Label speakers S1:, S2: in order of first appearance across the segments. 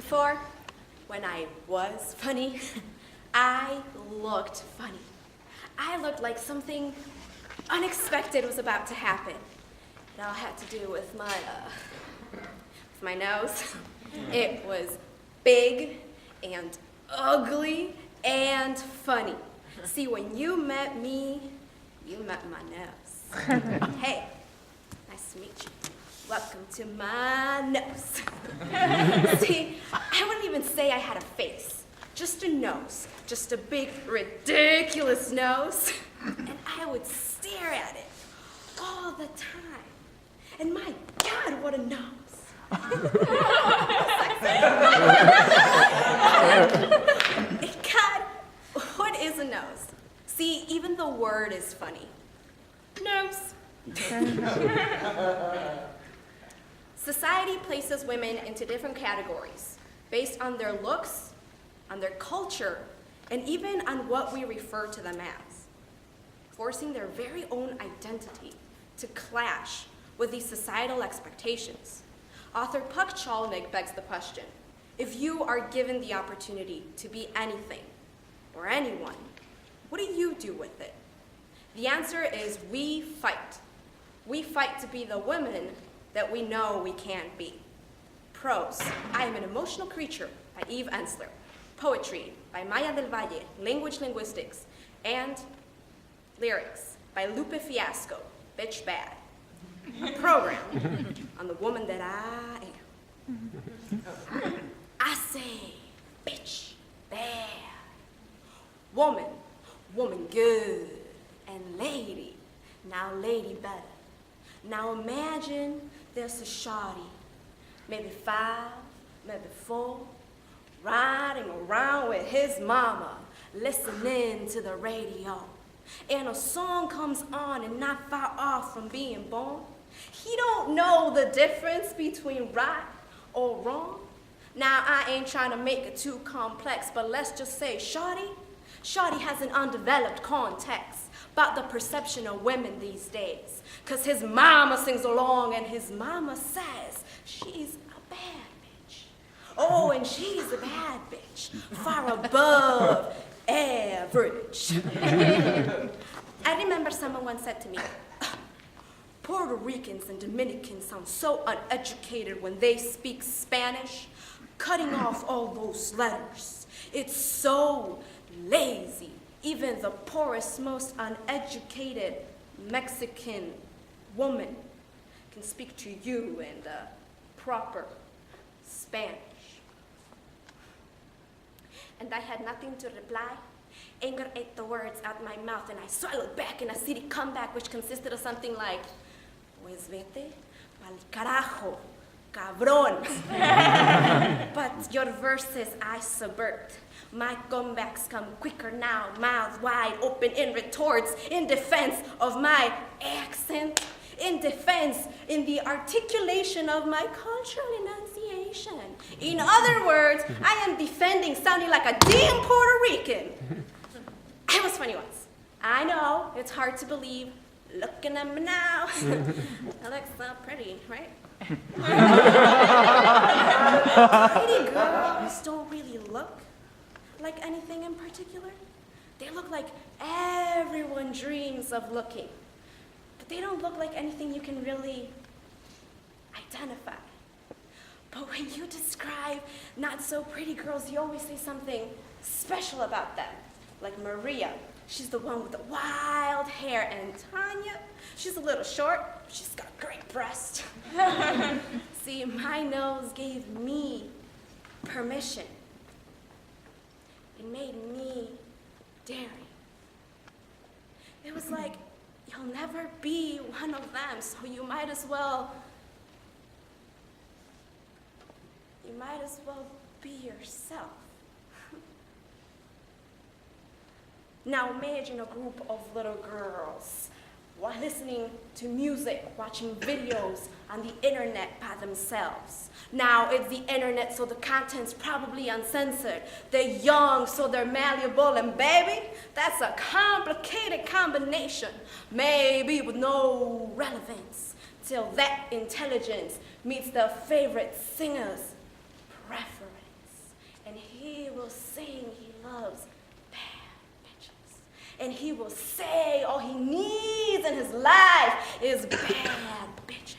S1: Before, when I was funny, I looked funny. I looked like something unexpected was about to happen. It all had to do with my nose. It was big and ugly and funny. See, when you met me, you met my nose. Hey, nice to meet you. Welcome to my nose. See, I wouldn't even say I had a face, just a nose, just a big, ridiculous nose. And I would stare at it all the time. And my God, what a nose. God, what is a nose? See, even the word is funny. Nose. Society places women into different categories based on their looks, on their culture, and even on what we refer to them as, forcing their very own identity to clash with these societal expectations. Author Puck Chalmig begs the question, if you are given the opportunity to be anything or anyone, what do you do with it? The answer is we fight. We fight to be the women that we know we can't be. Prose, I Am an Emotional Creature by Eve Ensler. Poetry by Maya del Valle, Language Linguistics. And lyrics by Lupe Fiasco, Bitch Bad. A program on the woman that I am. I say, bitch, bad. Woman, woman good. And lady, now lady better. Now imagine there's a shawty, maybe 5, maybe 4, riding around with his mama, listening to the radio. And a song comes on and not far off from being born. He don't know the difference between right or wrong. Now, I ain't trying to make it too complex, but let's just say Shawty has an undeveloped context about the perception of women these days. Cause his mama sings along and his mama says, she's a bad bitch. Oh, and she's a bad bitch, far above average. I remember someone once said to me, Puerto Ricans and Dominicans sound so uneducated when they speak Spanish, cutting off all those letters. It's so lazy. Even the poorest, most uneducated Mexican woman can speak to you in the proper Spanish. And I had nothing to reply. Anger ate the words out my mouth, and I swallowed back in a city comeback, which consisted of something like, pues vete pa'l carajo, cabrón. But your verses I subvert. My comebacks come quicker now, mouth wide open in retorts, in defense of my accent, in defense, in the articulation of my cultural enunciation. In other words, I am defending sounding like a damn Puerto Rican. I was funny once. I know, it's hard to believe. Looking at me now. I look so pretty, right? Pretty girls don't really look like anything in particular. They look like everyone dreams of looking. But they don't look like anything you can really identify. But when you describe not so pretty girls, you always say something special about them. Like Maria, she's the one with the wild hair, and Tanya, she's a little short, but she's got great breasts. See, my nose gave me permission. It made me daring. It was like, you'll never be one of them, so you might as well be yourself. Now imagine a group of little girls while listening to music, watching videos on the internet by themselves. Now it's the internet, so the content's probably uncensored. They're young, so they're malleable, and baby, that's a complicated combination, maybe with no relevance, till that intelligence meets their favorite singer's preference. And he will sing he loves bad bitches. And he will say all he needs in his life is bad bitches.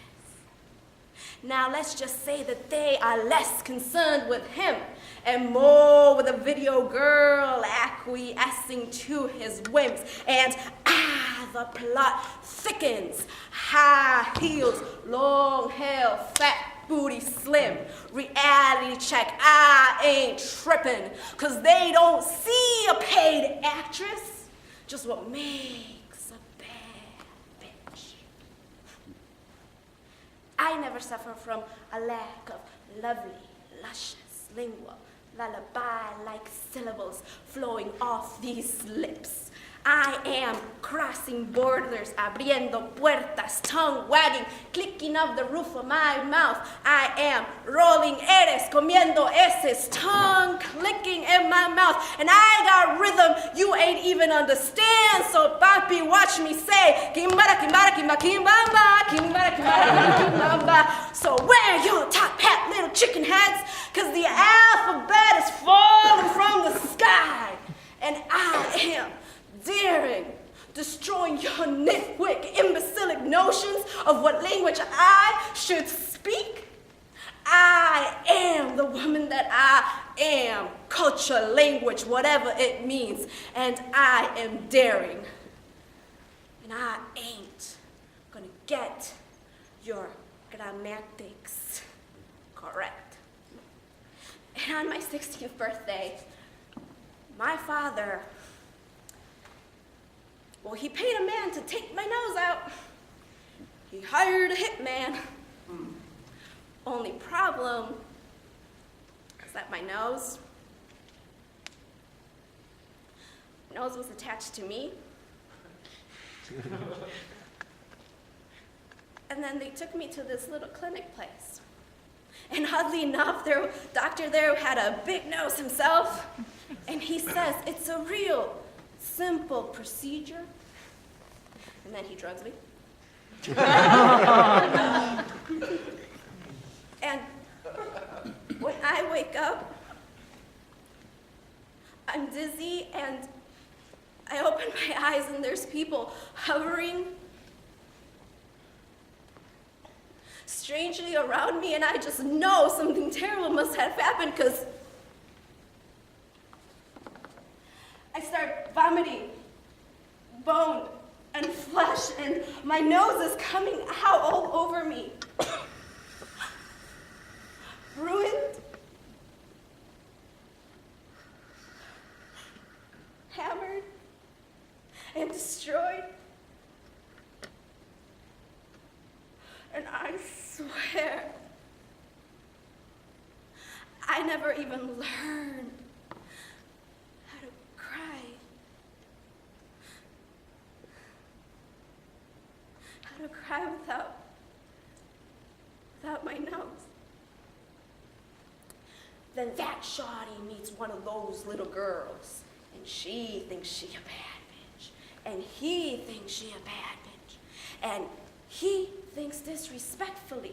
S1: Now let's just say that they are less concerned with him and more with a video girl acquiescing to his whims. And the plot thickens. High heels, long hair, fat booty slim. Reality check, I ain't tripping. Cause they don't see a paid actress, just what makes a bad bitch. I never suffer from a lack of lovely, luscious lingua, lullaby-like syllables flowing off these lips. I am crossing borders, abriendo puertas, tongue wagging, clicking up the roof of my mouth. I am rolling eres, comiendo eses, tongue clicking in my mouth. And I got rhythm you ain't even understand. So papi, watch me say, kimbara, kimbara, kimba, kimbamba, kimbara, kimbara, kimbamba. So wear your top hat, little chicken heads, cause the alphabet is falling from the sky. And I am daring, destroying your nitwit, imbecilic notions of what language I should speak. I am the woman that I am, culture, language, whatever it means, and I am daring. And I ain't gonna get your grammatics correct. And on my 16th birthday, my father, well, he paid a man to take my nose out. He hired a hitman. Only problem is that my nose was attached to me. And then they took me to this little clinic place. And oddly enough, their doctor there had a big nose himself. And he says, it's a real simple procedure. And then he drugs me. And when I wake up, I'm dizzy and I open my eyes and there's people hovering strangely around me, and I just know something terrible must have happened because I start vomiting bone and flesh, and my nose is coming out all over me. Ruined, hammered, and destroyed. And I swear, I never even learned how to cry. How to cry without my nose. Then that shawty meets one of those little girls, and she thinks she a bad bitch, and he thinks she a bad bitch, and he thinks disrespectfully.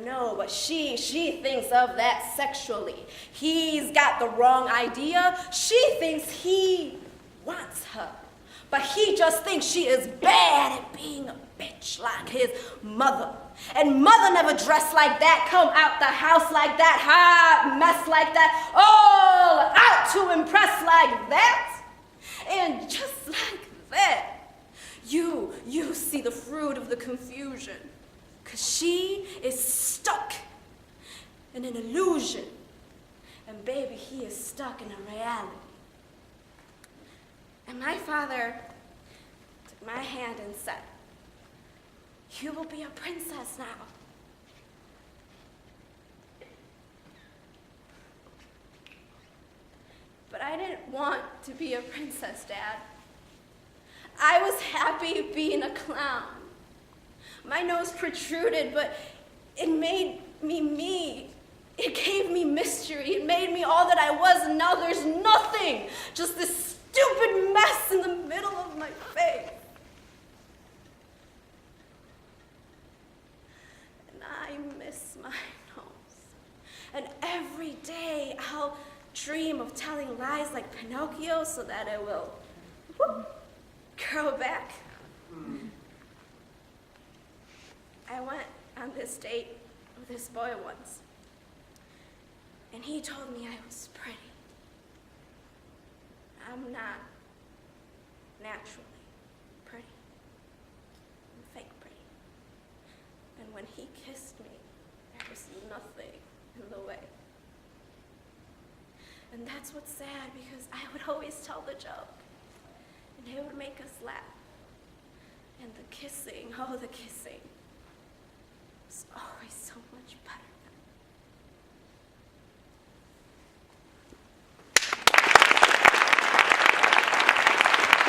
S1: No, but she thinks of that sexually. He's got the wrong idea. She thinks he wants her, but he just thinks she is bad at being a bitch like his mother. And mother never dressed like that, come out the house like that, hot mess like that, all out to impress like that. And just like that, you see the fruit of the confusion. Because she is stuck in an illusion. And baby, he is stuck in a reality. And my father took my hand and said, you will be a princess now. But I didn't want to be a princess, Dad. I was happy being a clown. My nose protruded, but it made me me. It gave me mystery. It made me all that I was, and now there's nothing. Just this stupid mess in the middle of my face. And I miss my nose. And every day I'll dream of telling lies like Pinocchio so that it will grow back. I went on this date with this boy once, and he told me I was pretty. I'm not naturally pretty. I'm fake pretty. And when he kissed me, there was nothing in the way. And that's what's sad, because I would always tell the joke, and it would make us laugh. And the kissing, oh, the kissing was always so much better.